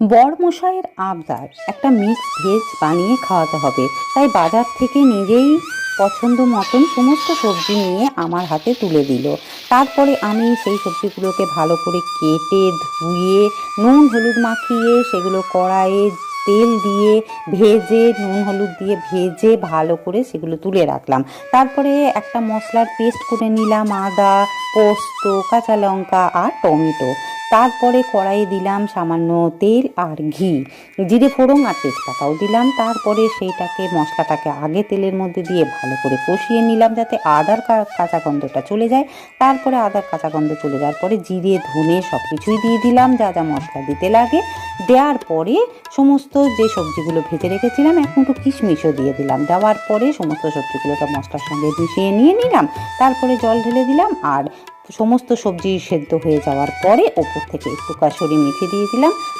বরমশাইয়ের আবদার একটা mix veg বানিয়ে খাওয়াতে হবে, তাই বাজার থেকে নিজেই পছন্দ মতন সমস্ত সবজি নিয়ে আমার হাতে তুলে দিল। তারপরে আমি সেই সবজিগুলোকে ভালো করে কেটে ধুয়ে নুন হলুদ মাখিয়ে সেগুলো কড়াইয়ে তেল দিয়ে ভেজে নুন হলুদ দিয়ে ভেজে ভালো করে সেগুলো তুলে রাখলাম। তারপরে একটা মশলার পেস্ট করে নিলাম, আদা, পোস্ত, কাঁচা লঙ্কা আর টমেটো। তারপরে কড়াইয়ে দিলাম সামান্য তেল আর ঘি, জিরে ফোড়ন আর তেজপাতাও দিলাম। তারপরে সেইটাকে মশলাটাকে আগে তেলের মধ্যে দিয়ে ভালো করে কষিয়ে নিলাম যাতে আদার কাঁচা গন্ধটা চলে যায়। তারপরে আদার কাঁচা গন্ধ চলে যাওয়ার পরে জিরে ধনে সব কিছুই দিয়ে দিলাম, যা যা মশলা দিতে লাগে। দেওয়ার পরে সমস্ত যে সবজিগুলো ভেজে রেখেছিলাম এক মুঠো কিশমিশও দিয়ে দিলাম। দেওয়ার পরে সমস্ত সবজিগুলোকে মশলার সঙ্গে মিশিয়ে নিয়ে নিলাম। তারপরে জল ঢেলে দিলাম আর সমস্ত সবজি সেদ্ধ হয়ে যাওয়ার পরে ওপর থেকে একটু কাসুরি মেথি দিয়ে দিলাম।